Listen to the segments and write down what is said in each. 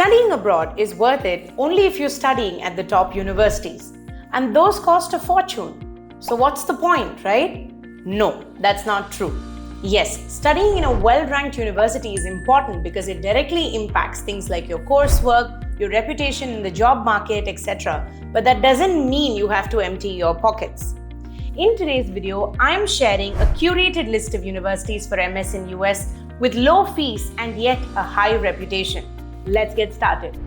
Studying abroad is worth it only if you're studying at the top universities, and those cost a fortune. So what's the point, right? No, that's not true. Yes, studying in a well-ranked university is important because it directly impacts things like your coursework, your reputation in the job market, etc. But that doesn't mean you have to empty your pockets. In today's video, I'm sharing a curated list of universities for MS in US with low fees and yet a high reputation. Let's get started.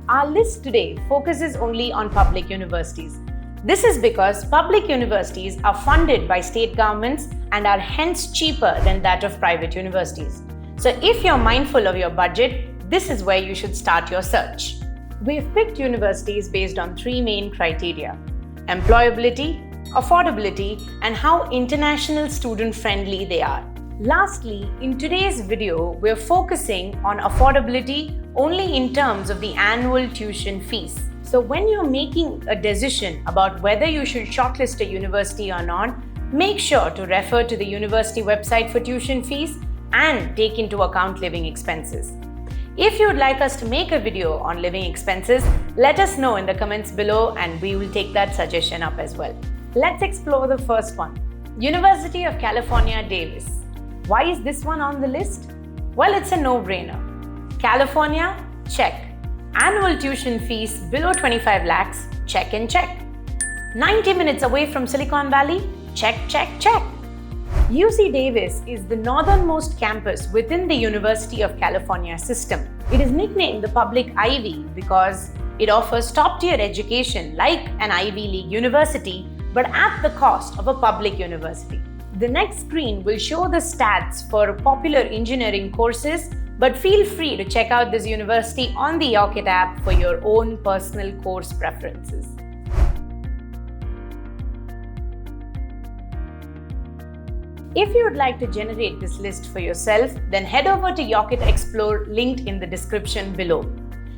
Our list today focuses only on public universities. This is because public universities are funded by state governments and are hence cheaper than that of private universities. So if you're mindful of your budget, this is where you should start your search. We've picked universities based on three main criteria: employability, affordability, and how international student-friendly they are. Lastly, in today's video, we're focusing on affordability only in terms of the annual tuition fees. So when you're making a decision about whether you should shortlist a university or not, make sure to refer to the university website for tuition fees and take into account living expenses. If you'd like us to make a video on living expenses, let us know in the comments below and we will take that suggestion up as well. Let's explore the first one. University of California, Davis. Why is this one on the list? Well, it's a no-brainer. California? Check. Annual tuition fees below 25 lakhs? Check and check. 90 minutes away from Silicon Valley? Check, check, check. UC Davis is the northernmost campus within the University of California system. It is nicknamed the Public Ivy because it offers top-tier education like an Ivy League university, but at the cost of a public university. The next screen will show the stats for popular engineering courses, but feel free to check out this university on the Yocket app for your own personal course preferences. If you would like to generate this list for yourself, then head over to Yocket Explore linked in the description below.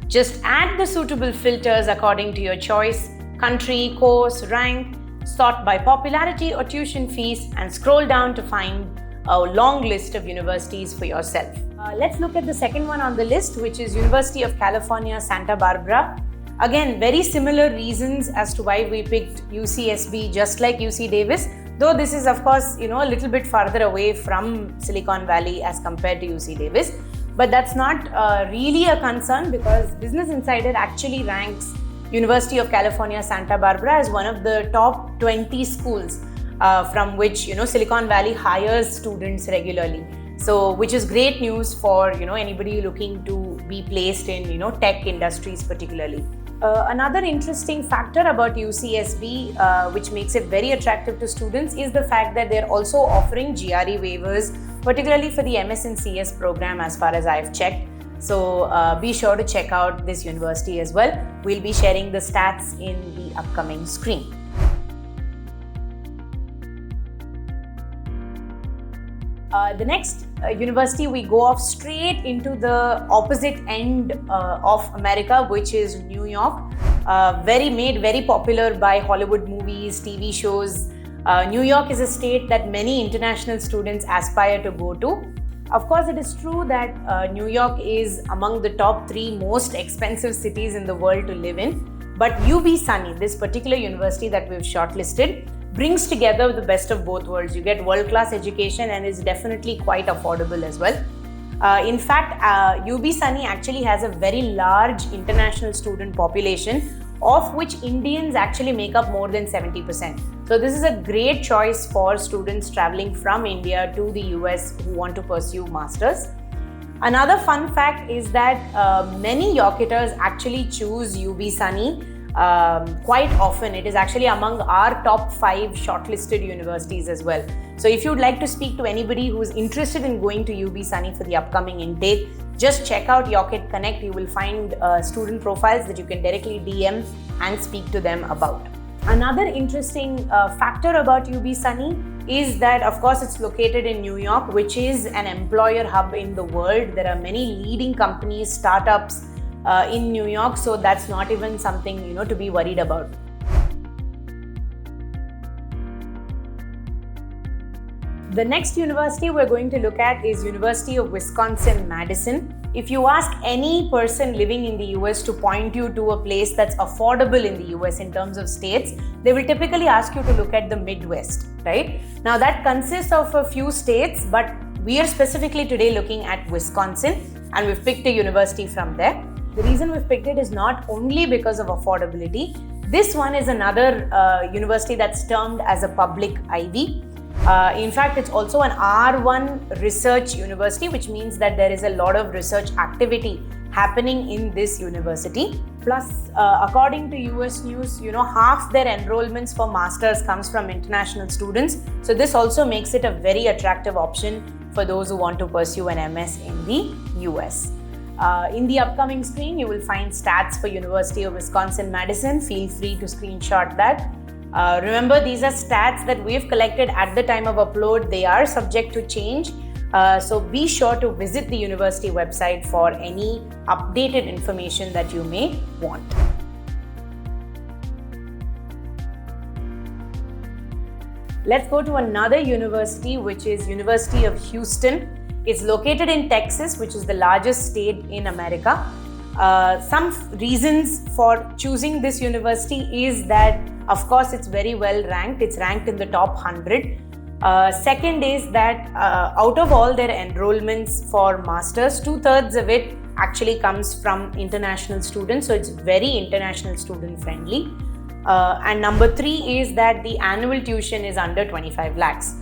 Just add the suitable filters according to your choice: country, course, rank, sort by popularity or tuition fees, and scroll down to find a long list of universities for yourself. Let's look at the second one on the list, which is University of California, Santa Barbara. Again, very similar reasons as to why we picked UCSB just like UC Davis, though this is of course, a little bit farther away from Silicon Valley as compared to UC Davis. But that's not really a concern because Business Insider actually ranks University of California, Santa Barbara as one of the top 20 schools from which Silicon Valley hires students regularly. So, which is great news for anybody looking to be placed in tech industries particularly. Another interesting factor about UCSB, which makes it very attractive to students, is the fact that they're also offering GRE waivers, particularly for the MS and CS program, as far as I've checked. So be sure to check out this university as well. We'll be sharing the stats in the upcoming screen. The next university, we go off straight into the opposite end of America, which is New York. Made very popular by Hollywood movies, TV shows. New York is a state that many international students aspire to go to. Of course, it is true that New York is among the top 3 most expensive cities in the world to live in. But UWMadison, this particular university that we've shortlisted, brings together the best of both worlds. You get world-class education and is definitely quite affordable as well. In fact, UWMadison actually has a very large international student population, of which Indians actually make up more than 70%. So this is a great choice for students traveling from India to the US who want to pursue masters. Another fun fact is that many Yocketers actually choose UWMadison quite often. It is actually among our top 5 shortlisted universities as well. So if you'd like to speak to anybody who's interested in going to UWMadison for the upcoming intake, just check out Yocket Connect. You will find student profiles that you can directly DM and speak to them about. Another interesting factor about UWMadison is that, of course, it's located in New York, which is an employer hub in the world. There are many leading companies, startups in New York, so that's not even something to be worried about. The next university we're going to look at is University of Wisconsin-Madison. If you ask any person living in the US to point you to a place that's affordable in the US in terms of states, they will typically ask you to look at the Midwest, right? Now that consists of a few states, but we are specifically today looking at Wisconsin, and we've picked a university from there. The reason we've picked it is not only because of affordability. This one is another university that's termed as a public Ivy. In fact, it's also an R1 research university, which means that there is a lot of research activity happening in this university. Plus, according to US News, half their enrollments for masters comes from international students. So this also makes it a very attractive option for those who want to pursue an MS in the US. In the upcoming screen, you will find stats for University of Wisconsin-Madison. Feel free to screenshot that. Remember, these are stats that we've collected at the time of upload. They are subject to change. So be sure to visit the university website for any updated information that you may want. Let's go to another university, which is University of Houston. It's located in Texas, which is the largest state in America. Some reasons for choosing this university is that, of course, it's very well ranked. It's ranked in the top 100. Second is that out of all their enrollments for masters, 2/3 of it actually comes from international students. So it's very international student friendly. And number 3 is that the annual tuition is under 25 lakhs.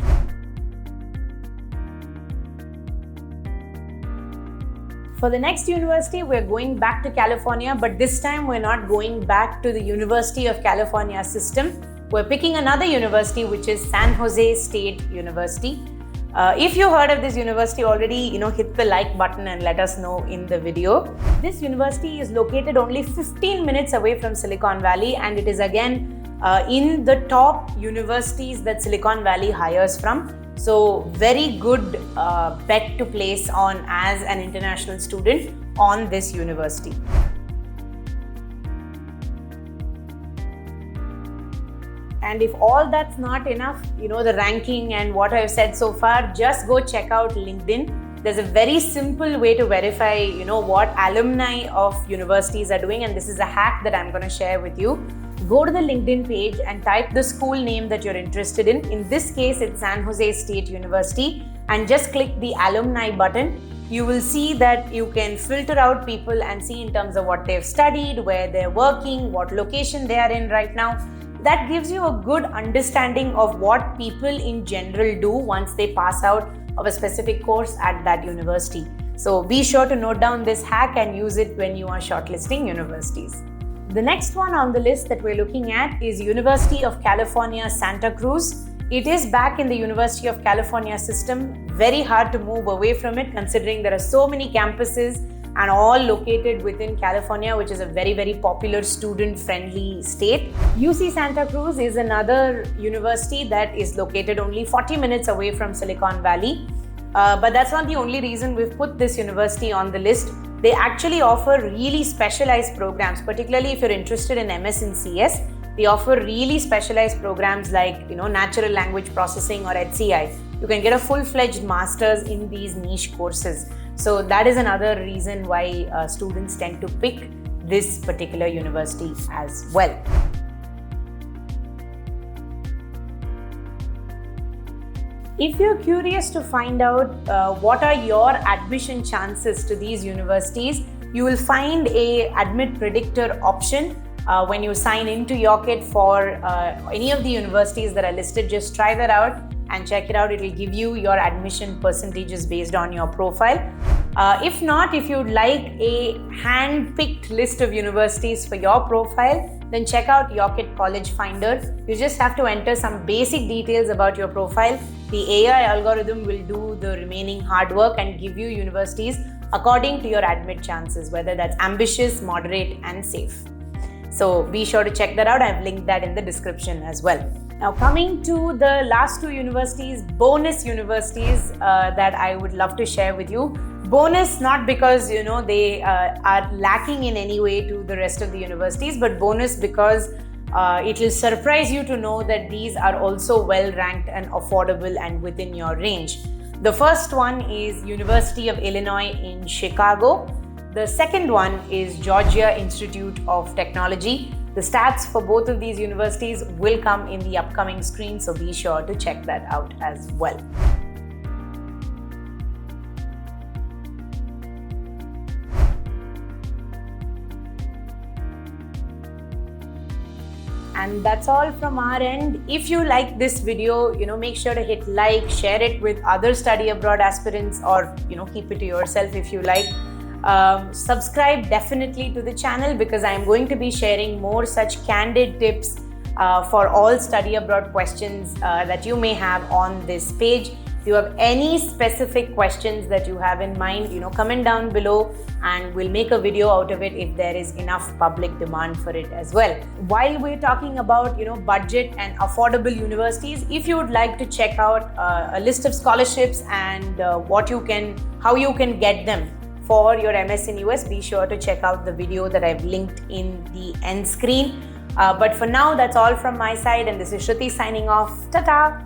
For the next university, we're going back to California, but this time we're not going back to the University of California system. We're picking another university, which is San Jose State University. If you heard of this university already, hit the like button and let us know in the video. This university is located only 15 minutes away from Silicon Valley, and it is again in the top universities that Silicon Valley hires from. So very good bet to place on as an international student on this university. And if all that's not enough, the ranking and what I've said so far, just go check out LinkedIn. There's a very simple way to verify, what alumni of universities are doing, and this is a hack that I'm going to share with you. Go to the LinkedIn page and type the school name that you're interested in. In this case, it's San Jose State University, and just click the alumni button. You will see that you can filter out people and see in terms of what they've studied, where they're working, what location they are in right now. That gives you a good understanding of what people in general do once they pass out of a specific course at that university. So be sure to note down this hack and use it when you are shortlisting universities. The next one on the list that we're looking at is University of California, Santa Cruz. It is back in the University of California system. Very hard to move away from it considering there are so many campuses and all located within California, which is a very, very popular student-friendly state. UC Santa Cruz is another university that is located only 40 minutes away from Silicon Valley. But that's not the only reason we've put this university on the list. They actually offer really specialized programs, particularly if you're interested in MS and CS. They offer really specialized programs like, natural language processing or HCI. You can get a full-fledged master's in these niche courses. So that is another reason why students tend to pick this particular university as well. If you're curious to find out what are your admission chances to these universities, you will find a Admit Predictor option when you sign into Yocket for any of the universities that are listed. Just try that out and check it out. It will give you your admission percentages based on your profile. If not, if you'd like a hand-picked list of universities for your profile, then check out Yocket College Finder. You just have to enter some basic details about your profile. The AI algorithm will do the remaining hard work and give you universities according to your admit chances, whether that's ambitious, moderate, and safe. So be sure to check that out. I've linked that in the description as well. Now coming to the last two universities, bonus universities that I would love to share with you. Bonus not because they are lacking in any way to the rest of the universities, but bonus because It will surprise you to know that these are also well ranked and affordable and within your range. The first one is University of Illinois in Chicago. The second one is Georgia Institute of Technology. The stats for both of these universities will come in the upcoming screen, so be sure to check that out as well. And that's all from our end. If you like this video, make sure to hit like, share it with other study abroad aspirants, or keep it to yourself if you like. Subscribe definitely to the channel, because I am going to be sharing more such candid tips for all study abroad questions that you may have on this page. If you have any specific questions that you have in mind, comment down below and we'll make a video out of it if there is enough public demand for it as well. While we're talking about budget and affordable universities, if you would like to check out a list of scholarships and how you can get them for your MS in US, be sure to check out the video that I've linked in the end screen. But for now, that's all from my side, and this is Shruti signing off. Ta-ta!